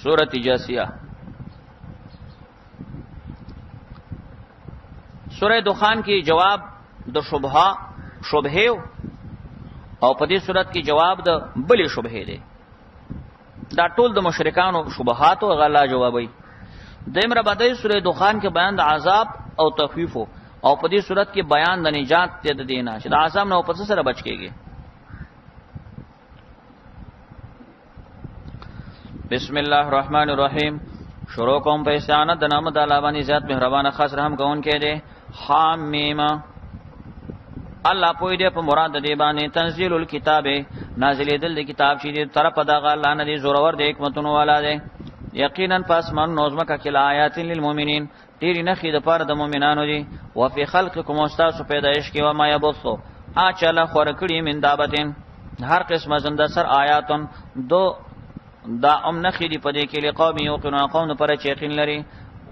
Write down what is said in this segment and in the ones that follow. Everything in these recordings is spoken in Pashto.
سورۃ جاسیہ. سورہ دخان کی جواب د شبهه او په دې صورت کې جواب د بلې شبهه دی. دا ټول د مشرکانو شبهات او غلا جوابي. دمر بدای سورہ دخان کې بیان د عذاب او تخفیف او په دې صورت کې بیان د نجات ته د دینه چې د عذاب نه په څه سره بچ کېږي. بسم الله الرحمن الرحیم. شروع کوم په استعانت د نام د الله باندې ذات مهربان خاص رحم کون کې دی. حامیم. الله پوی دې په مراد دې باندې تنزيل الكتاب نازلې دل کتاب چې دې طرف دغه الله نه دې زورور دې حکمتونو والا دې. یقینا پس من نوزمه کله آیات للمؤمنین ډیر نه خې د پاره د مؤمنانو دي. او فی خلقکم استاسو پیدائش کې و ما یبثو اچلا خور کړي من دابتین هر قسمه زنده سر آیاتن دو دا نخې دی په دې کې لقوم یوقنون قوم پر چې یقین لري.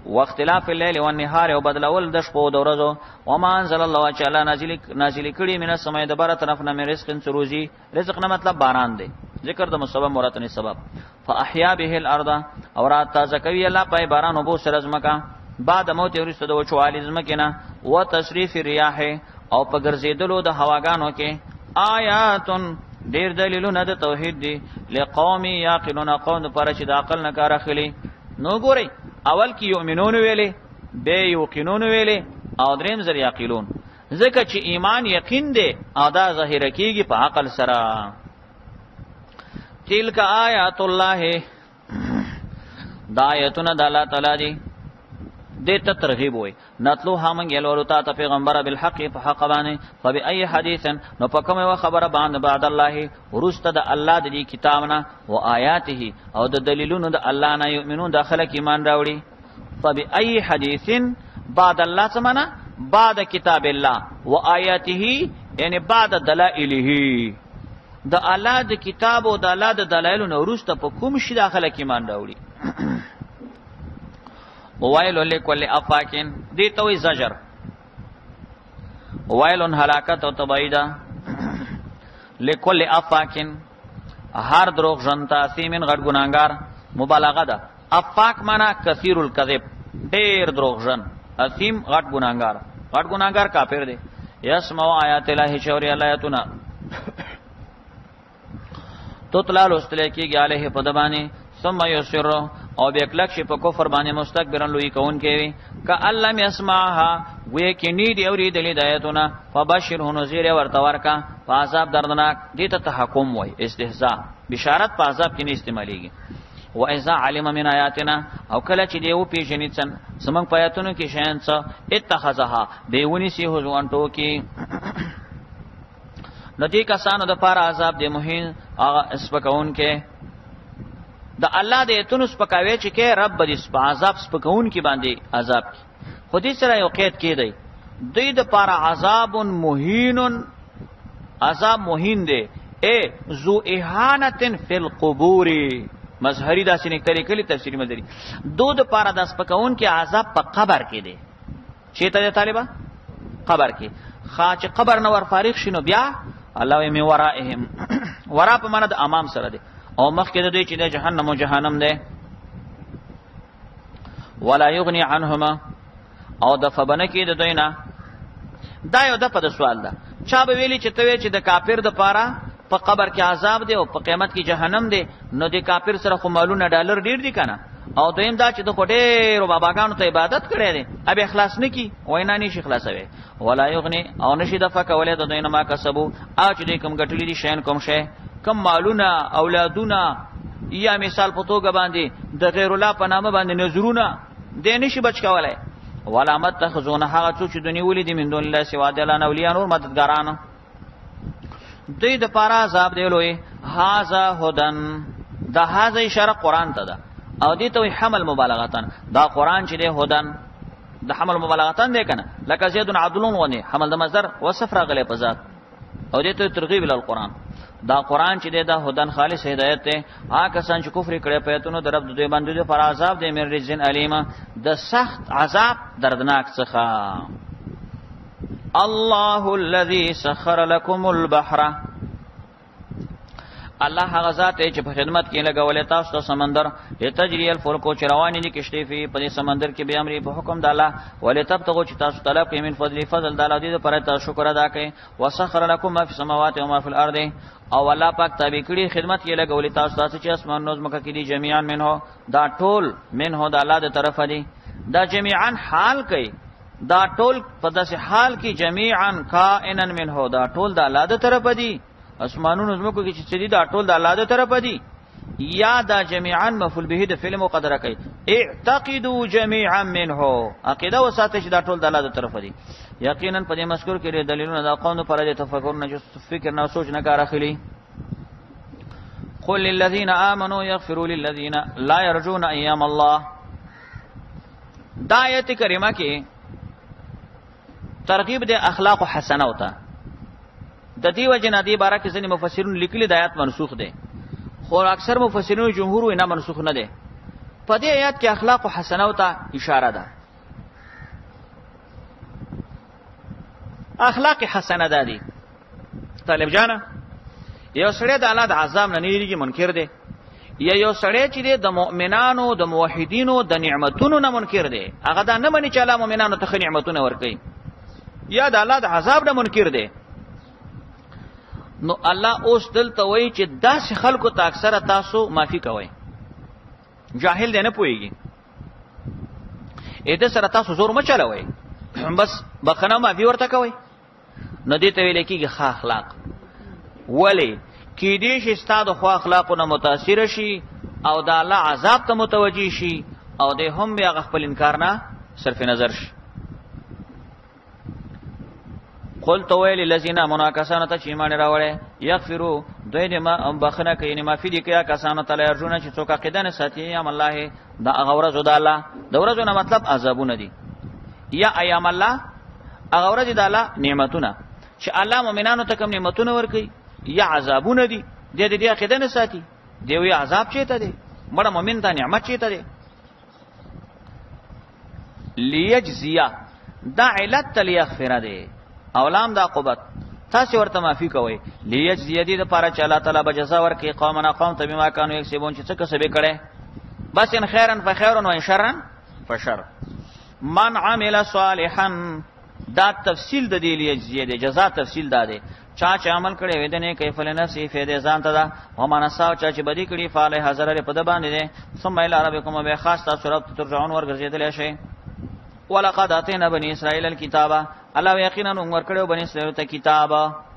واختلاف الليل والنهار او بدلول د شپو د ورځو. و ما انزل الله تعالی نازل کړي من السماء د بار طرف نه رزق سروزی. رزق نه مطلب باران دی. ذکر د مسبب مراد نه سبب. فاحیا به الارض اور تازه کوي الله پای باران وبو سر زمکا بعد موت ورسته د وچوالي زمکنه. و تصریف الرياح او په ګرځیدلو د هواګانو کې آیاتن ډیر دلیلونه د توحید دي. لقوم یعقلون قوم پر چې د عقل نه کار اخلي. نو ګوري اول کې یؤمنون ویلې به یوقنون ویلې او دریم زر یعقلون. ځکه چې ایمان یقین دی او دا ظاهر کیږي په عقل سره. تلک آیات الله دا آیاتونه د الله تعالی دي. دته ترغیب وای نتلو هم یلورو تا پیغمبر بالحق په حق باندې. فبأي حدیث نو په کومه خبره باندې بعد الله ورسته د الله د کتابنا او آیاته او د دلیلونو د الله نه یؤمنون داخله کې ایمان راوړي. فبأي حدیث بعد الله سمنا بعد کتاب الله و آیاته یعنی بعد دلائله د الله د کتاب او د الله د دلایلو نه ورسته په کوم شي داخله کې ایمان راوړي. وویل لکل افاکین دی توي زجر. ویل هلاکت او تبعیدا لکل افاکین هر دروغ جنتا سیمن غټ ګناګار مبالغه ده. افاک معنا کثیر الکذب ډیر دروغ جن. اسیم غټ ګناګار کافر دی. یسمع آیات الله شوری آیاتنا تو تلال استل کیږي علیه په دبانی ثم یسر او بیکلک شي په کفر باندې مستكبرن لوی کون کوي. ک علم یسمعها وې کې نی دی اوري دلی دایتونه. فبشره نذیر ورته ورکا په عذاب دردناک. دې ته تحکم وای استهزاء بشارت په عذاب کې نه استعماليږي. و اذا علم من آیاتنا او کله چې دی او پیژنې څن سمنګ پیاتونو کې شین څه اتخذها دیونی سی هوځوان ټوکی. ندی کسانو د پاره عذاب دی مهین هغه اسپکون کې د الله د ایتونو سپکاوي چې کې رب دې سپ عذاب سپکون کې باندې عذاب کی. خو دې سره یو قید کې دی دوی د پاره عذاب مهین. عذاب مهین دی ای ذو اهانه فی القبور. مظهری دا سینې طریقې تفسیری مدری دو د پاره د سپکون کې عذاب په قبر کې دی. چې ته طالبہ قبر کې خاص قبر نو ور فارغ شینو بیا الله یې می ورائهم ورا په معنا د امام سره دی او مخکې د دوی چې د جهنم او جهنم دی. ولا یغنی عنهما او د فبنه کې د دوی نه. دا یو د په سوال ده چا به ویلی چې ته چې د کافر د پاره په قبر کې عذاب دی او په قیامت کې جهنم دی. نو د کافر سره خو مالونه ډالر ډیر دي کنه. او دویم دا چې د خټې رو باباګانو ته عبادت کړي دي ابي اخلاص نکي وینا نشي خلاصوي. ولا یغنی او نشي د فکولې د دوی نه ما کسبو او چې کوم ګټلې دي شین کوم شی کم مالونه اولادونه یا مثال په توګه باندې د غیر الله په نامه باندې نظرونه دې نشي بچ کولای. ولا متخذون هغه څه چې دني ولې دي من دون الله سوا د الله اولیاء نور مددګاران. دوی د پاره عذاب دی لوی. هاذا هدن دا هاذا اشاره قران ته ده او دې ته حمل مبالغتن. دا قران چې دی هدن د حمل مبالغتن دی کنه لکه زید عبد الله ونی حمل د مصدر وصف راغلی په ذات او دې ته ترغیب ال قران. دا قران چې دی دا هدن خالص هدایت ته. هغه کسان چې کفر کړي په ایتونو در رب دوی باندې پر عذاب دی مر رجن الیما د سخت عذاب دردناک څخه. الله الذي سخر لكم البحر الله هغه ذات چې په خدمت کې لګولې تاسو ته سمندر لتجري الفلک چې روانې دي کشتۍ په دې سمندر کې به امر په حکم د الله ولتبتغوا چې تاسو طلب کوئ من فضل د الله دې پر تاسو شکر ادا کړئ وسخر لكم ما في السماوات وما في الارض او الله پاک تابع کړي خدمت کې لګولې تاسو چې اسمان نوز مکه کې دي جميعا منه دا ټول منه د الله د طرفه دي دا جميعا حال کوي دا ټول په داسې حال کې جميعا کائنا منه دا ټول د الله د طرفه دي اسمانونو زمکو کې چې دي دا ټول د الله د طرفه دي یا دا جميعا مفعول به د فعل مقدره کوي اعتقدوا جميعا منه عقیده وساته چې دا ټول د الله د طرفه دي یقینا په دې مذکور کې دلیلونه دا قوم پر د تفکر نه فکر نه سوچ نه کار اخلي قل للذين امنوا يغفروا للذين لا يرجون ايام الله دا آیت کریمه کې ترغیب د اخلاق حسنه وته د دې وجنه دی بارے کې ځینې مفسرون لیکلي د آیات منسوخ دي خو اکثر مفسرون جمهور وینا منسوخ نه دي په دې آیات کې اخلاق حسنه وته اشاره ده اخلاق حسنه ده دي طالب جانا یو سړی د الله د عذاب نه نیریږي منکر دی یا یو سړی چې د مؤمنانو د موحدینو د نعمتونو نه منکر دی هغه دا نه مني چې الله مؤمنانو ته نعمتونه ورکړي یا د الله د عذاب نه منکر دی نو الله اوس دلته وایي چې داسې خلکو ته اکثره تاسو معافي کوئ جاهل دی نه پوهیږي اې د سره تاسو زور مه چلوئ بس بخنه معافي ورته کوئ نو دې ته ویل کېږي ښه اخلاق ولې کېدای شي ستا د ښو اخلاقو نه متاثره شي او د الله عذاب ته متوجه شي او دی هم بیا هغه خپل انکار نه صرف نظر شي قلت ویل الذين مناکسانو ته چې ایمان راوړي یغفروا دوی دې ما بخنه کوي نه معافي دي کیا کسانو ته لرجونه چې څوک عقیده نه ساتي یم الله دا هغه ورځ د الله د ورځو نه مطلب عذابونه دي یا ایام الله هغه ورځ د الله نعمتونه چې الله مؤمنانو ته کوم نعمتونه ورکي یا عذابونه دي د دې عقیده نه ساتي دی وی عذاب چیته دي مړه مؤمن ته نعمت چیته دي لیجزیا دا علت لیغفر دي اولام دا عقوبت تاسو ورته معافي کوئ لیجزیا دي د پاره چې الله تعالی به جزا ورکړي قومنا قوم ته بما كانوا یکسبون چې څه کسب کړي بس ان خیرن فخیر و ان شرن فشر من عمل صالحا دا تفصیل د دې لیجزیا دي جزا تفصیل دا دي چا چې عمل کړي وې د نه کیف لنفسه فیده ځان ته دا و منساو چا چې بدی کړي فاله حاضر لري په د باندې دي ثم الى ربکم به خاص تاسو رب ترجعون ورګرځیدل شي ولقد اتینا بنی اسرائیل الكتاب الله یقینا عمر کړو بنی اسرائیل ته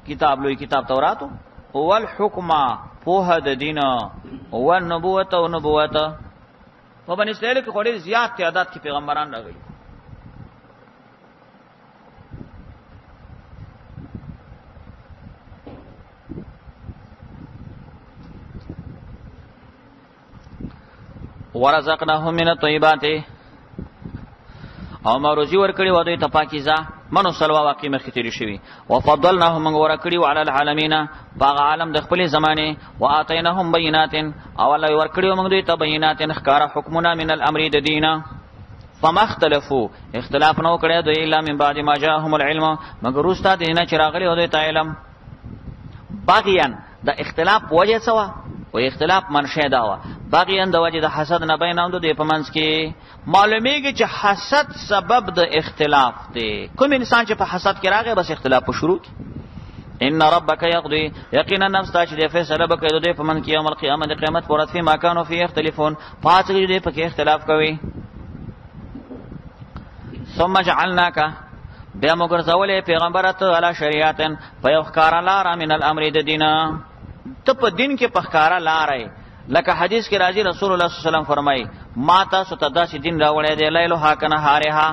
کتاب لوی کتاب تورات او الحکم په د دین او نبوت او نبوت په بنی اسرائیل کې ډېر زیات تعداد کې پیغمبران راغلي ورزقناهم من الطيبات او ما روزي ورکړي و دوی ته پاکیزه منو سلوا واقع مخې تیری شوی وفضلناهم من ورکړي وعلى العالمین باغ عالم د خپل زمانه واتیناهم بینات او الله ورکړي موږ دوی ته بینات اخکار حکمنا من الامر د دینه فما اختلفوا اختلاف نو کړي دوی الا من بعد ما جاءهم العلم مگر واستاد دینه چراغلی او دوی ته علم باغیان د اختلاف وجه سوا و اختلاف منشأ دا و باقیان د وجه د حسد نه بیناند د پمنس کې معلومیږي چې حسد سبب د اختلاف دی کوم انسان چې په حسد کې راغی بس اختلاف په شروع کی ان ربک یقضی یقینا نفس تا چې د فیصله وکړي د پمن کې یوم القیامت د قیامت پرات فی ما کانوا فی اختلافون فاتګي د په کې اختلاف کوي ثم جعلناک بیا موږ ځولې پیغمبرته علی شریعتن په یو ښکارا لار من الامر د دینه ته په دین کې په ښکارا لارې لکه حدیث کې راځي رسول الله صلی الله علیه وسلم فرمایي ما تاسو ته داسې دین راوړی دی لیلو ها کنه هارها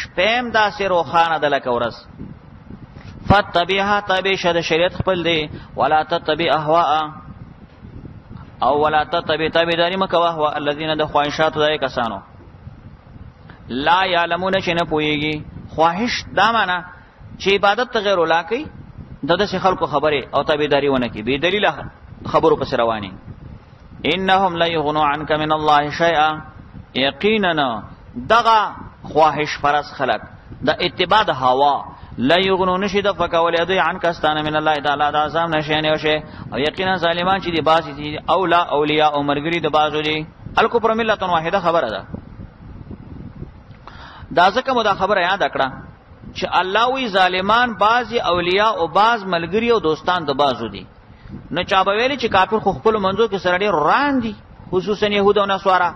شپم داسې روخانه د لکه ورس فتبعها تابع شه شریعت خپل دی ولا تتبع اهواء او ولا تتبع تابعداري مکوه هو الذين د خواهشات دای کسانو لا يعلمون چې نه پويږي خواهش دا معنا چې عبادت غیر الله کوي دغه خلکو خبره او تابعداري ونه کوي به دلیل خبرو پس رواني انهم لا يغنوا عنك من الله شيئا یقینا دغه خواهش پرس خلق د اتباع د هوا لا یغنون شد فکول دوی عن کستانه من الله تعالی دا عذاب نشه نه وشه او یقینا ظالمان چې دی باسی دي اولا اولیاء او مرګری د بازو دي الکفر ملت واحده خبره ده دا ځکه مو دا خبره یاد کړه چې الله وی ظالمان بعضی اولیاء او بعض ملګری او دوستان د بازو دي نو چا به ویلي چې کافر خو خپل منځو کې سره ډیر روان دي خصوصا يهود او نصارا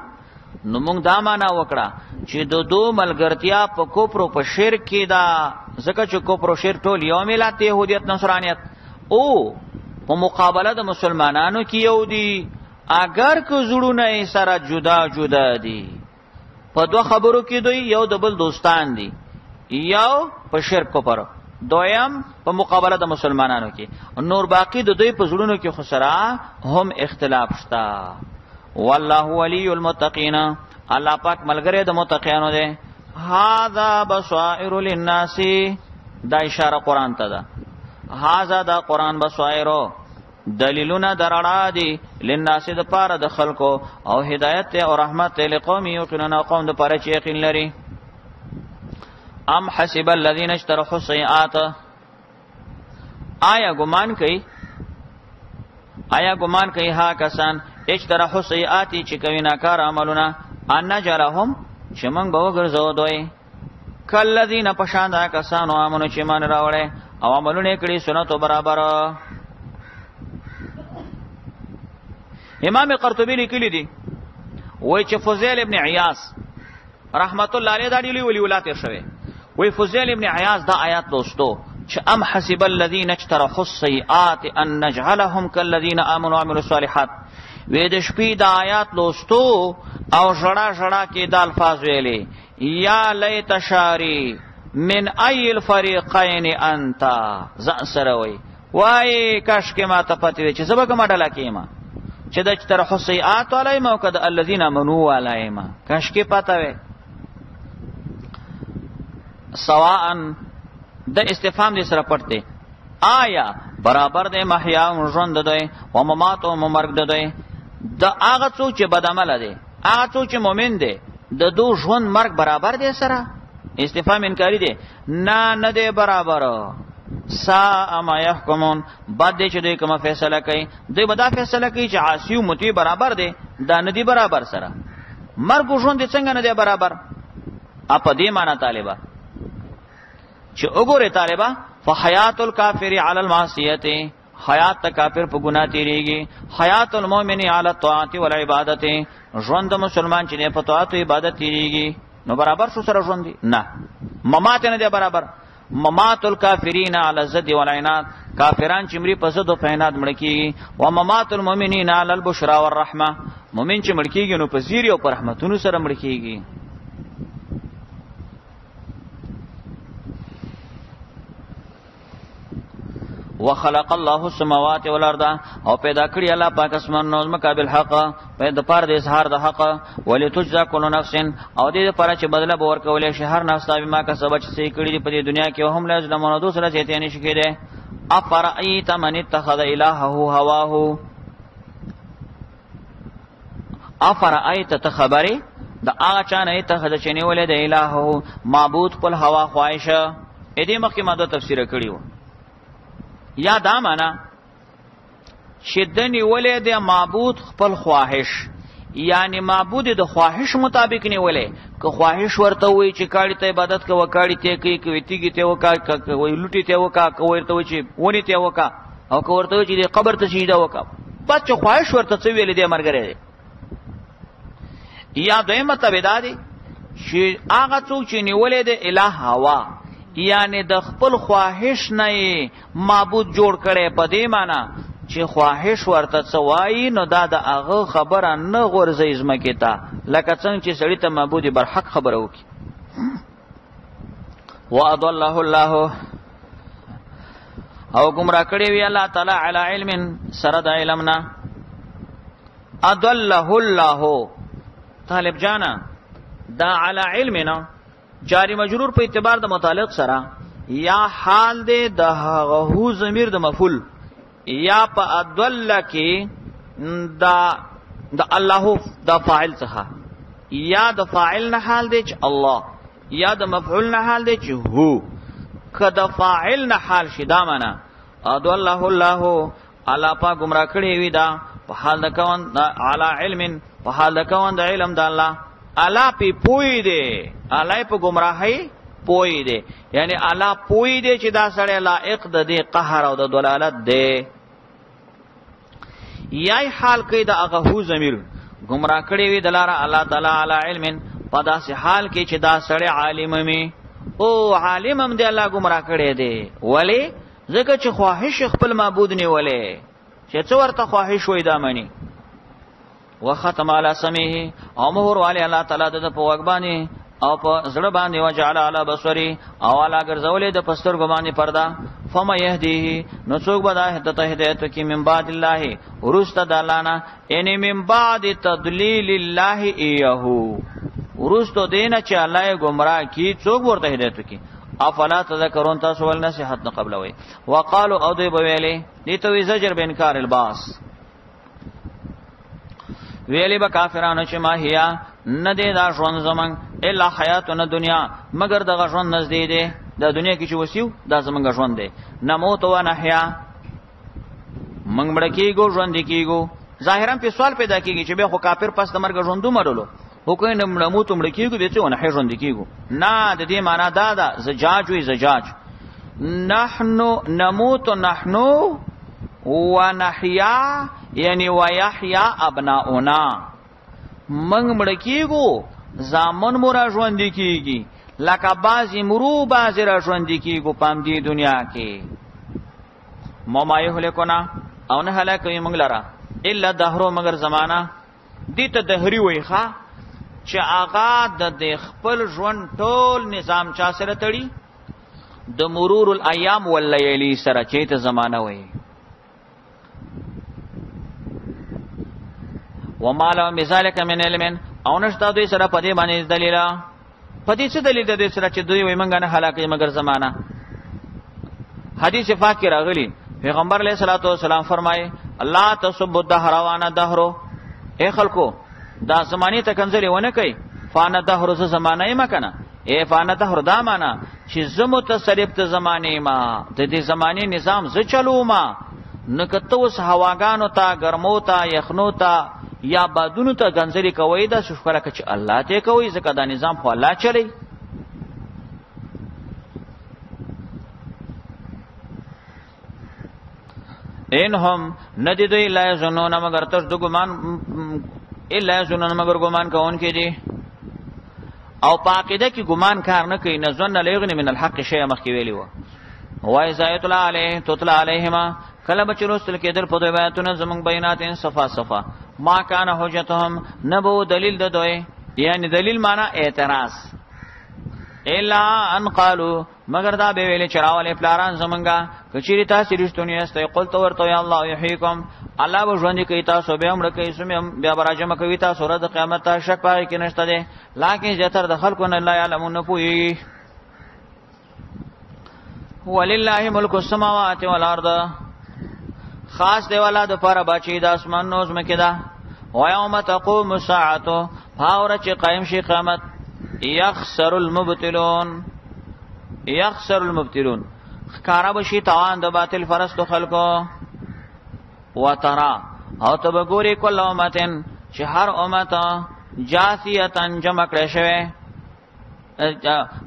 نو موږ دا معنا وکړه چې د دوه ملګرتیا په کفر او په شرک کې دا ځکه چې کفر او شرک ټول یو ملت يهودیت نصرانیت او په مقابله د مسلمانانو کې یو دي اگر که زړونه سره جدا جدا دي په دوه خبرو کې دوی یو د بل دوستان دي یو په شرک کفر دویم په مقابله د مسلمانانو کې نور باقی د دوی په زړونو کې خسرا هم اختلاف شتا والله ولی المتقین الله پاک ملګری د متقینو دی هذا بصائر للناس دا اشاره قران ته ده هذا دا قران بصائر دلیلونه درړه دي للناس د پاره د خلکو او هدایت او رحمت لقوم یقینون قوم د پاره چې یقین لري ام حسب الذين اشتروا السيئات آیا ګمان کوي ها کسان اشتروا السيئات چې کوي ناکار عملونه ان نجرهم چې موږ به وګرځو دوی کلذین پشاندا کسانو امنو چې مان راوړې او عملونه کړي سنتو برابر امام قرطبی لیکلی دی وای چې فضیل ابن عیاض رحمت الله علیه دا دی ولی ولات شوی وای فضیل ابن عیاض دا آیات دوستو چې ام حسب الذين اجترحوا السيئات ان نجعلهم كالذين امنوا وعملوا الصالحات وې د شپې د آیات دوستو او ژړا ژړا کې د الفاظ ویلي یا لیت شاری من ای الفریقین انت ځان سره وای کاش کې ما ته پاتې وي چې سبا کومه ډله کېما چې د اجترحوا السيئات علیهم او کد الذين امنوا علیهم کاش کې پاتې وي سواء د استفهام دې سره پټته آیا برابر دې محیا او ژوند دوی او ممات او مرګ دوی د هغه څوک چې بد عمل دي هغه څوک چې مؤمن دي د دو ژوند مرګ برابر دي سره استفهام انکاری دي نه دي برابر سا ما يحكمون بعد دې چې دوی کومه فیصله کوي دوی به دا فیصله کوي چې عاصی او مطیع برابر دي دا نه دي برابر سره مرګ او ژوند څنګه نه دي برابر اپ دې معنا طالبہ چې وګوره طالبہ فحیات الکافر علی المعصیه حیات تا کافر په ګناه تیریږي حیات المؤمن علی الطاعات والعبادت ژوند مسلمان چې په طاعت او عبادت تیریږي نو برابر شو سره ژوند نه ممات نه دی برابر ممات الکافرین علی الزد والعناد کافران چې مری په زد او عناد مړ کیږي او ممات المؤمنین علی البشرا والرحمه مؤمن چې مړ کیږي نو په زیری او په رحمتونو سره مړ کیږي وخلق الله السماوات والارض او پیدا کړی الله پاک اسمانونو مقابل حق پیدا پر د اظهار د حق ولتجزا كل نفس او دې لپاره چې بدله به ورکولې شي هر نفس تابع ما کسب چې سې کړی په دې دنیا کې هم لا ظلمونو دوسره چته نه شي کېده افرایت من اتخذ الهه هواه افرایت تخبری د هغه چا نه اتخذ چې نیولې د الهه معبود په هوا خواهشه دې مخکې ما د تفسیر کړیو یا دا معنا چې د نیولې د معبود خپل خواهش یعنی معبود د خواهش مطابق نیولې که خواهش ورته وي چې کاړی ته عبادت کوي کاړی ته کوي کوي تیږي ته وکا کوي لوټي ته وکا کوي ورته چې ونی ته وکا او کوي ورته چې د قبر ته سجده وکا بچ خواهش ورته څه ویلې د مرګره یا دویمه تبعیدادي چې هغه څوک چې نیولې د الہ هوا یعنی د خپل خواهش نه معبود جوړ کړي په دې معنی چې خواهش ورته سوای نو دا د هغه خبره نه غورځي زمکه ته لکه څنګه چې سړی ته معبود برحق خبره وکي واضله الله او گمراه کړي وی الله تعالی علی علم سره د علمنا اضله الله طالب جانا دا علی علمنا جاری مجرور په اعتبار د متعلق سره یا حال دې د هغه ضمیر د مفعول یا په ادل کې د الله د فاعل څخه یا د فاعل نه حال دې چې الله یا د مفعول نه حال دې چې هو کد فاعل نه حال شي دا معنا اضله الله الله پاک گمراه کړي وي دا په حال د کون علی علم په حال د کون د علم د الله الله پی پوی دی الله په گمراهی پوی دی یعنی الله پوی دی چې دا سړی لائق د دې قهر او د ضلالت دی یای حال کې دا هغه هو ضمیر گمراه کړي وي دلاره الله تعالی علی علم په داسې حال کې چې دا سړی عالم می او عالم هم دی الله گمراه کړي دی ولی ځکه چې خواهش خپل معبود نه ولې چې څو ورته خواهش وای دا معنی وختم علی سمعه او مهر علی الله تعالی د په وګ باندې او په زړه باندې وجعل علی بصری او علی ګرځولې د پستر ګ باندې پردا فما يهديه نو څوک به د هدایت کی من بعد الله ورست د الله نه ان من بعد تضلیل الله ایه ورست دینه چې الله گمراه کی څوک ورته هدایت کی افلا تذکرون تاسو ول نصیحت نه قبل وای وقالو او دوی بویلې دي ته زجر به انکار الباس ویلی با کافرانو چې ما هيا نه دی دا ژوند زمون الا حیاتنا دنیا مگر دغه ژوند نزدې دی د دنیا کې چې وسیو دا زمونږ ژوند دی نموت و نحیا موږ مړ کېږو ژوند کېږو ظاهرا په سوال پیدا کېږي چې به خو کافر پس د مرګ ژوندو مړلو هو کوی نموت مړ کېږو به څه ونه ژوند کېږو نه د دې معنا دا ده زجاج وی زجاج نحنو نموت نحنو ونحیا یعنی ویحیا ابناؤنا منگ مڑکیگو زامن مرا ژوندی کیگی لکه بازی مرو بازی را ژوندی کیگو پام دی دنیا کی مومایه هلکونا او نه هلاکوی منگ لرا الا دهرو مگر زمانہ دیتا دهری ویخوا چې آغا د خپل ژوند ټول نظام چا سره تړي د مرور الایام واللیلی سره چې ته زمانہ وای وما لهم بذلك من علم او نشتا دوی سره پدې باندې دلیل پدې څه دلیل د دې سره چې دوی وای منګه نه هلاکې مگر زمانہ حدیث پاک کې راغلی پیغمبر علیہ الصلوۃ والسلام فرمایي الله تسب الدهر وانا دهرو اے خلکو دا زمانی ته کنځلې ونه کوي فانا دهر ز زمانه یې مکنه اے فانا دهر دا معنا چې زمو تصرف ته زمانه ما د دې زمانه نظام ز چلو ما نکته وس هواګانو ته ګرمو ته یخنو ته یا بادونو ته گنځري کوي دا شکر کچ الله ته کوي ځکه دا نظام خو الله چلی انهم ندیدو الا یظنون مگر تر دو ګمان الا یظنون مگر ګمان کوون کې دي او پاکیده کې ګمان کار نه کوي نه ظن لغنی من الحق شی مخ کې ویلی و وای زایت الله علیه تطلع علیهما کله بچروستل کېدل په روایتونو زمون بینات صفا صفا ما کان حجتهم نبو دلیل د دوی یعنی دلیل معنا اعتراض الا ان قالوا مگر دا به ویل چراواله پلاران زمونږه کچری تاسو رښتونی استای قلت ورته یا الله یحییکم الله به ژوند کوي تاسو به عمر کوي سم بیا براجم کوي تاسو ورځ قیامت ته شک پای کې نشته دي لکه جتر د خلکو نه لا علمون پوي ولله ملک السماوات والارض خاص دی والا د پر بچی د اسمان نوز مکه دا و یوم تقوم الساعه فاور چې قائم شي قیامت یخسر المبتلون خکارا بشي توان د باطل فرستو خلکو وترى او تبګوري کول امتن چې هر امت جاثیتن جمع کړي شوی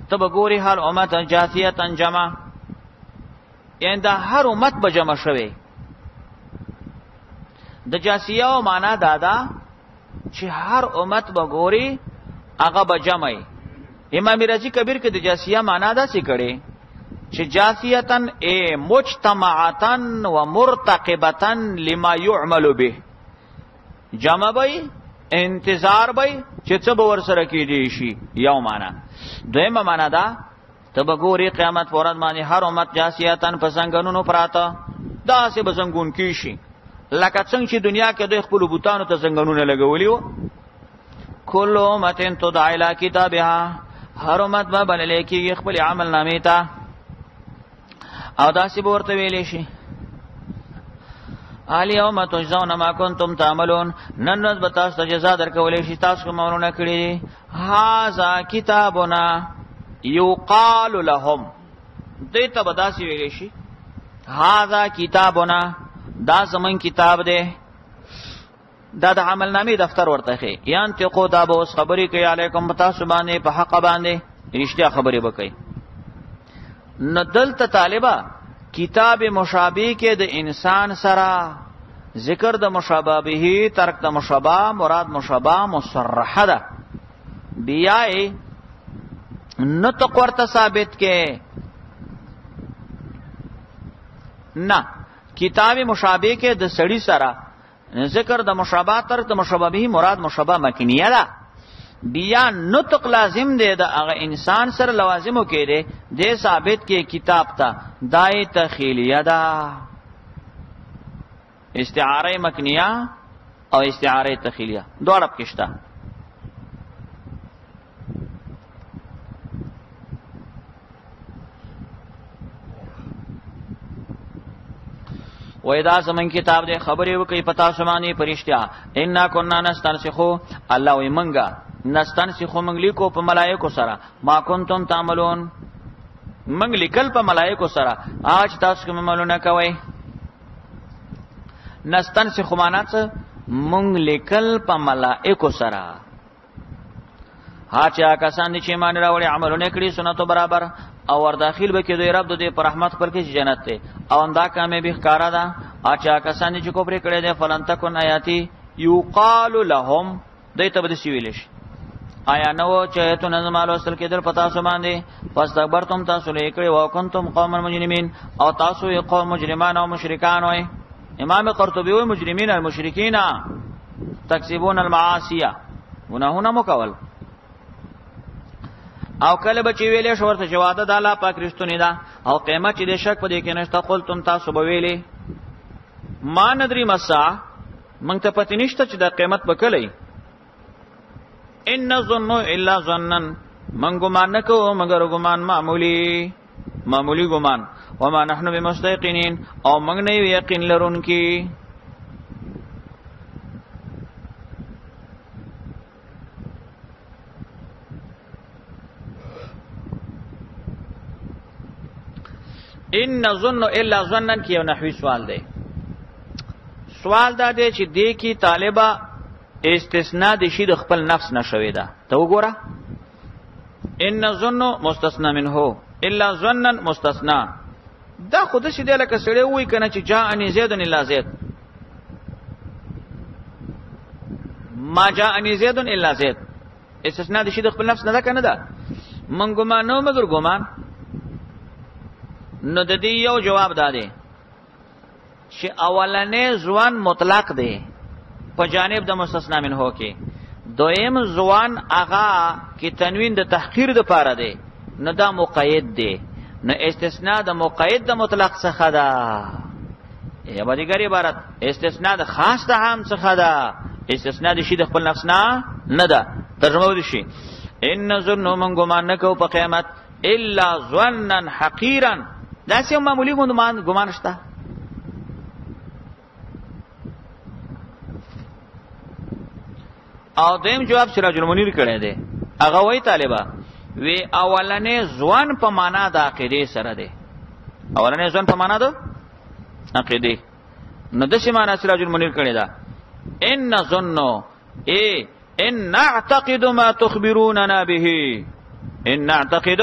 تبګوري هر امت جاثیتن جمع یعنی دا هر امت به جمع شوی د جاسیه او معنا دادا چې هر امت بګوري هغه به جمعي امام رازی کبیر کې د جاسیه معنا دا څه کړي چې جاسیتن ای مجتمعتن و مرتقبتن لما يعمل به جمع بای انتظار بای چې څه به ور سره کېدی شي یو معنا دویمه معنا دا تبګوري قیامت ورځ باندې هر امت جاسیتن پسنګونو پراته دا سه بزنګون کی شي لکه څنګه چې دنیا کې د خپل بوتانو ته څنګهونه لګولي وو کله امتن تدعى الى کتابها هر امت به بلل کېږي خپل عمل نامې ته او داسې به ورته ویلې شي الیوم تجزون ما کنتم تعملون نن ورځ به تاسو ته جزا درکولې شي تاسو کوم عملونه کړی هاذا کتابنا یقال لهم دې ته بداسي ویل شي هاذا کتابنا، دا زمون کتاب دی، دا د عمل نامې دفتر ورته خي یان تقو دا به اوس خبرې کوي علیکم تاسو باندې په حق باندې رښتیا خبرې وکړي. نو دلته طالبہ کتاب مشابه کې د انسان سره ذکر د مشابه به، ترک د مشابه، مراد مشابه مصرحه ده، بیاي نطق ورته ثابت کې نه. کتاب مشابه کې د سړی سره ذکر د مشابه، ترک د مشابه به، مراد مشابه مکنیه ده، بیا نطق لازم دی د هغه انسان سره لوازمو کې دی د ثابت کې کتاب ته دای تخیلیه ده، استعاره مکنیه او استعاره تخیلیه دواړه پکشته. و اذا زمن کتاب دې خبرې وکي پتا سمانی پرشتیا ان كنا نستنسخو، الله وي منګه نستنسخو منګ لیکو په ملائکو سره، ما کنتم تعملون منګ لیکل په ملائکو سره اج تاسو کوم عملونه کوي. نستنسخو معنا څه؟ منګ لیکل په ملائکو سره. ها چا کسان چې مان راوړي عملونه کړی سنتو برابر او ور داخل به کې دوی رب د په رحمت پر کې جنت ته او اندا کامه به ښکارا ده. اچھا کسان چې کوپر کړي دي فلن تکون آیاتی یقال لهم، دای ته به سی ویل شي آیا نو چې ته نظم اصل کې در پتا سو باندې پس تکبرتم تاسو لیکړي او کنتم قوم مجرمین، او تاسو یو قوم مجرمان او مشرکان وای. امام قرطبی وای مجرمین المشرکین تکسبون المعاصی، گناهونه مکول. او کله بچی ویلې شو ورته جواده د الله پاک رښتونی ده او قیامت چې د شک په دې کې نشته، قلتم تاسو به ویلې ما ندری مسا، مونږ ته پته نشته چې د قیامت به کله. ان ظن الا ظنن، من ګمان نه کوو مگر ګمان معمولی ګمان. وما نحن بمستيقنين، او موږ نه یقین لرونکي. ان ظن الا ظنن کې یو نحوی سوال دی. سوال دا دی چې دې کې طالبہ استثناء د شی د خپل نفس نشوي ده. ته وګوره ان ظن مستثنا منه الا ظنن مستثنا، دا خود شي دی لکه سړی وای کنه چې جاءنی زید الا زید، ما جاءنی زید الا زید، استثناء د شی د خپل نفس نه ده کنه ده. من ګمان نو مگر ګمان. نو د دې یو جواب دادې چې اولنې ځوان مطلق دی په جانب د مستثنا منه کې، دویم ځوان هغه کې تنوین د تحقیر د پاره دی، نو دا مقید دی. نو استثناء د مقید د مطلق څخه ده، یا به دیګری عبارت استثناء د خاص د عام څخه ده، استثناء د شی د خپل نفس نه ده. ترجمه ودی شي ان ظن من ګمان نکو په قیامت الا ظنن حقیرا، دا څه معمولی ګمان شته. او دیم جواب سراج المنیر کړی دی، هغه وای طالبہ وی اولنې ځوان په معنا د عقیده سره دی، اولنې ځوان په معنا د عقیده. نو د څه معنا سراج المنیر کړی دا ان ظن ان نعتقد ما تخبروننا به، ان نعتقد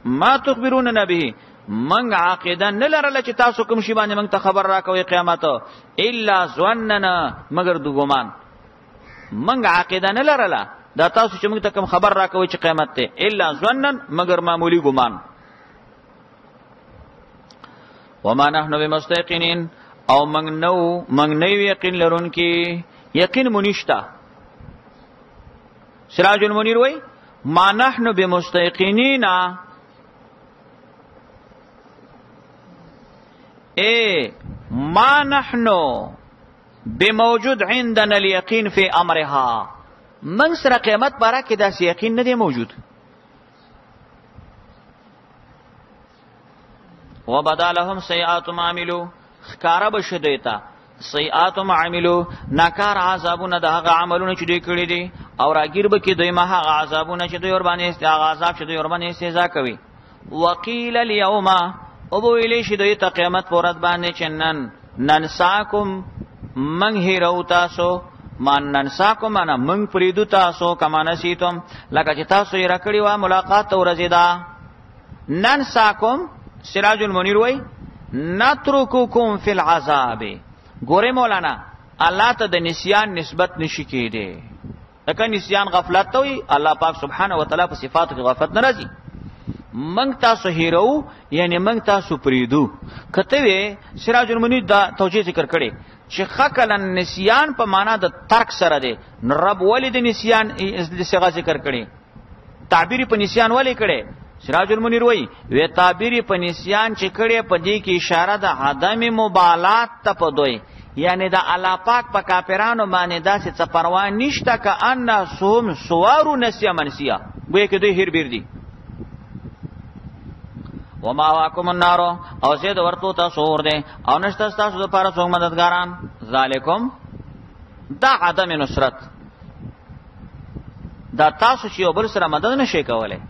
ما تخبروننا به، منګ عقیده نه لرله چې تاسو کوم شی باندې منګ ته خبر راکوي قیامت، الا ظننا مگر د ګمان. منګ عقیده نه لرله دا تاسو چې موږ ته کوم خبر راکوي چې قیامت ته، الا ظنن مگر معمولی ګمان. وما نحن بمستيقنين، او موږ نو یقین لرونکي، یقین منشتا. سراج المنیر وای ما نحن بمستيقنين ما نحن بموجود عندنا اليقين في امرها، من سره قیامت بارا کې داس یقین نه دی موجود. وبدا لهم سیئات ما عملوا، خکارا بشدیتا سیئات ما عملوا، ناکار عذابونه د هغه عملونه چې دوی کړی دي، او راګیر به کې دوی ما هغه عذابونه چې دوی ور باندې عذاب چې دوی ور باندې استهزاء کوي. وقیل اليوم او ویلی شي دوی ته قیامت پورت باندې چنن ننساکم من هیرو تاسو من ننساکم انا من پریدو تاسو کما نسیتم لکه چې تاسو یې راکړی و ملاقات ورځی دا ننساکم سراج المنیر وای نترککم فی العذاب ګوره مولانا الله ته د نسیان نسبت نشی کېده لکه نسیان غفلت ته وي الله پاک سبحانه و تعالی په صفاتو کې غفلت ناراضي منګ تاسو هیرو یعنی منګ تاسو پریدو کته وی سراج المنیر دا توجیه ذکر کړي چې خکل نسیان په معنا د ترک سره دی رب ولید نسیان څنګه ذکر کړي تعبیر په نسیان ولې کړي سراج المنیر وای وی تعبیر په نسیان چې کړي په دې کې اشاره د عدم مبالات ته پدوي یعنی دا الله پاک په کافرانو باندې داسې څه پروا نشته ک ان سوم سوارو نسیا منسیا وای کې دوی هیر بیر دي وما واکم النار او زید ورتو تاسو ور دي او نشته تاسو لپاره څوک مددګاران ذالکم دا عدم نصرت دا تاسو چې بل سره مدد نشئ کولای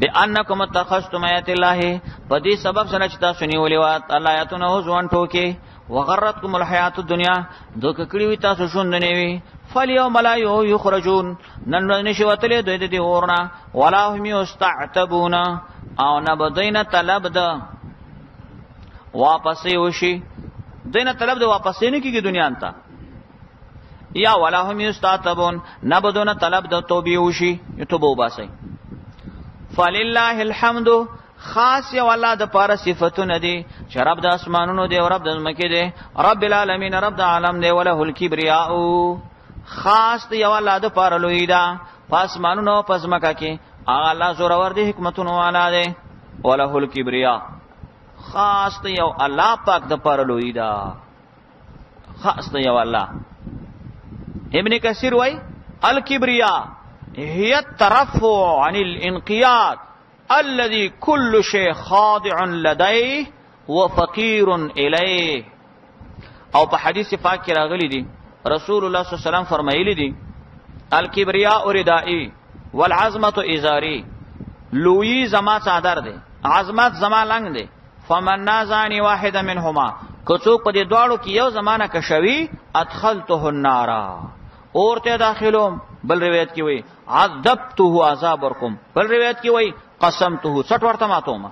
بانکم اتخذتم آیات الله په دې سبب سره چې تاسو نیولې وات الله آیاتونه ځوان ټوکي وغرتکم الحیات الدنیا دوک کړي وي تاسو شوند نه وي فالیوم لا یخرجون نن نشي وتلې دوی دې ورنا ولا هم یستعتبون او نه بدینه طلب ده واپس وشي دینه طلب ده واپس نه کیږي دنیا ته یا ولا هم یستعتبون نه بدونه طلب ده توبې وشي توبه وباسي فلله الحمد خاص یو الله د پاره صفاتونه دي چې رب د اسمانونو دی او رب د زمکه دی رب العالمین رب د عالم دی وله الکبریاء خاص یو الله د پاره لوی دا پاسمانونو پزمکه کې الله زور ور دي حکمتونو والا دی وله الکبریاء خاص یو الله پاک د پاره لوی دا خاص یو الله ابن کثیر وای الکبریاء هي الترفع عن الانقياد الذي كل شيء خاضع لديه وفقير اليه او په حدیث پاک کې راغلی دي رسول الله صلی الله علیه وسلم فرمایلی دي الکبریاء ردائی والعظمت ازاری لوی زما صادر دي عظمت زما لنګ دي فمن نازانی واحد منهما کڅوک په دې دواړو کې یو زمانہ کشوي ادخلته النار اورته داخلوم بل روایت کې وای عذبته عذاب ورکم بل روایت کې وای قسمته 60 ورته ماتوما